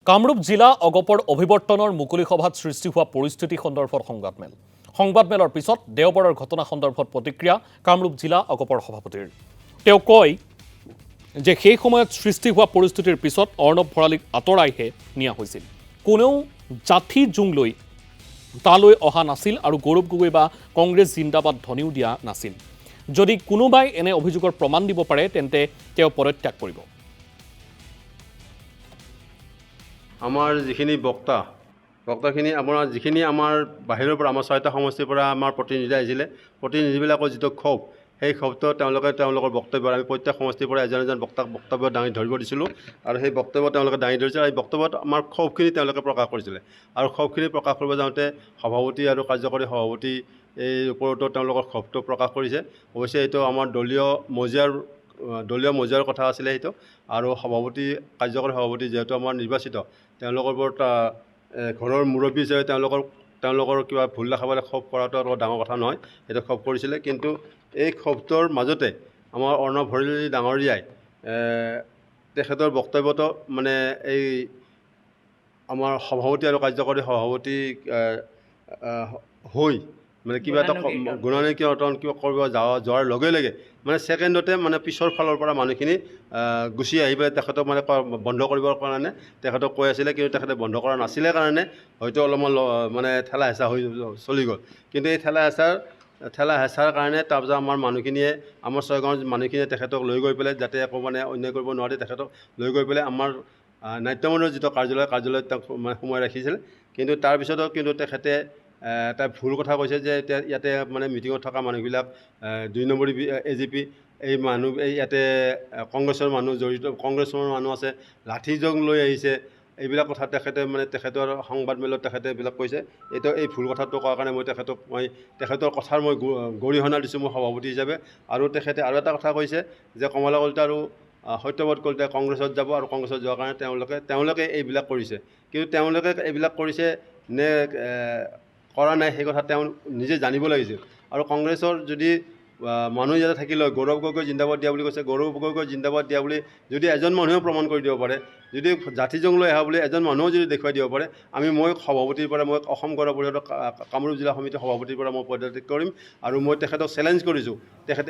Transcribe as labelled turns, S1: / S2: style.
S1: কামৰূপ জিলা অগপৰ অভিৱৰ্তনৰ মুকলি সভাত সৃষ্টি হোৱা পৰিস্থিতি সন্দৰ্ভত সংবাদমেলৰ পিছত দেওবাৰৰ ঘটনা সন্দৰ্ভত প্ৰতিক্ৰিয়া কামৰূপ জিলা অগপৰ সভাপতিৰ। তেওঁ কয় যে সেই সময়ত সৃষ্টি হোৱা পৰিস্থিতিৰ পিছত অৰ্ণৱ ভৰালীক আঁতৰাইহে নিয়া হৈছিল। কোনেও জাঠি জোং লৈ তালৈ অহা নাছিল আৰু গৌৰৱ গগৈ বা কংগ্ৰেছ জিন্দাবাদ ধ্বনিও দিয়া নাছিল। যদি কোনোবাই এনে অভিযোগৰ প্ৰমাণ দিব পাৰে তেন্তে তেওঁ পদত্যাগ কৰিব।
S2: আমাৰ যিখিনি বক্তাখিনি আপোনাৰ যিখিনি আমাৰ বাহিৰৰ পৰা আমাৰ ৬টা সমষ্টিৰ পৰা আমাৰ প্ৰতিনিধি আহিছিলে, প্ৰতিনিধিবিলাকৰ যিটো ক্ষোভ, সেই ক্ষোভটো তেওঁলোকৰ বক্তব্যত আমি প্ৰত্যেক সমষ্টিৰ পৰা এজন বক্তব্য দাঙি ধৰিব দিছিলোঁ আৰু সেই বক্তব্য তেওঁলোকে দাঙি ধৰিছিল। এই বক্তব্যত আমাৰ ক্ষোভখিনি তেওঁলোকে প্ৰকাশ কৰিছিলে আৰু ক্ষোভখিনি প্ৰকাশ কৰিব যাওঁতে সভাপতি আৰু কাৰ্যকৰী সভাপতি এই ওপৰতো তেওঁলোকৰ ক্ষোভটো প্ৰকাশ কৰিছে। অৱশ্যে এইটো আমাৰ দলীয় মজিয়াৰ কথা আছিলে সেইটো, আৰু কাৰ্যকৰী সভাপতি যিহেতু আমাৰ নিৰ্বাচিত, তেওঁলোকৰ ওপৰত ঘৰৰ মুৰব্বী হিচাপে তেওঁলোকৰ কিবা ভুল দেখাবলৈ ক্ষোভ কৰাটো অলপ ডাঙৰ কথা নহয়, সেইটো ক্ষোভ কৰিছিলে। কিন্তু এই ক্ষোভটোৰ মাজতে আমাৰ অৰ্ণৱ ভৰালী ডাঙৰীয়াই তেখেতৰ বক্তব্যটো মানে এই আমাৰ সভাপতি আৰু কাৰ্যকৰী সভাপতি হৈ মানে কিবা এটা গুণানুকীৰ্তন কিবা কৰিব যোৱাৰ লগে লগে মানে ছেকেণ্ডতে মানে পিছৰ ফালৰ পৰা মানুহখিনি গুচি আহি পেলাই তেখেতক মানে বন্ধ কৰিবৰ কাৰণে তেখেতক কৈ আছিলে। কিন্তু তেখেতে বন্ধ কৰা নাছিলে কাৰণে হয়তো অলপমান মানে ঠেলা হেঁচা হৈ চলি গ'ল। কিন্তু এই ঠেলা হেঁচাৰ কাৰণে তাৰপিছত আমাৰ মানুহখিনিয়ে, আমাৰ ৬ গাঁৱৰ মানুহখিনিয়ে তেখেতক লৈ গৈ পেলাই, যাতে একো মানে অন্যায় কৰিব নোৱাৰে, তেখেতক লৈ গৈ পেলাই আমাৰ নাট্যমন্দিৰৰ যিটো কাৰ্যালয়ত তেওঁক মানে সোমাই ৰাখিছিল। কিন্তু তাৰপিছতো কিন্তু তেখেতে এটা ভুল কথা কৈছে যে ইয়াতে মানে মিটিঙত থকা মানুহবিলাক ২ নম্বৰী AGP এই ইয়াতে কংগ্ৰেছৰ মানুহ আছে, লাঠি জং লৈ আহিছে, এইবিলাক কথা তেখেতৰ সংবাদমেলত তেখেতে এইবিলাক কৈছে। এই ভুল কথাটো কোৱাৰ কাৰণে তেখেতৰ কথাৰ মই গৰিহণা দিছোঁ মই সভাপতি হিচাপে। আৰু তেখেতে আৰু এটা কথা কৈছে যে কমলা কলিতা আৰু সত্যব্ৰত কলিতাই কংগ্ৰেছত যাব আৰু কংগ্ৰেছত যোৱাৰ কাৰণে তেওঁলোকে এইবিলাক কৰিছে। কিন্তু তেওঁলোকে এইবিলাক কৰিছে নে কৰা নাই সেই কথা তেওঁ নিজে জানিব লাগিছিল। আৰু কংগ্ৰেছৰ যদি মানুহ ইয়াতে থাকিলে গৌৰৱ গগৈ জিন্দাবাদ দিয়া বুলি কৈছে, গৌৰৱ গগৈ জিন্দাবাদ দিয়া বুলি যদি এজন মানুহেও প্ৰমাণ কৰি দিব পাৰে, যদি জাঠি জং লৈ আহা বুলি এজন মানুহেও যদি দেখুৱাই দিব পাৰে, মই সভাপতিৰ পৰা মই অসম গণ পৰিষদৰ কামৰূপ জিলা সমিতিৰ সভাপতিৰ পৰা মই পদত্যাগ কৰিম। আৰু মই তেখেতক চেলেঞ্জ কৰিছোঁ, তেখেতে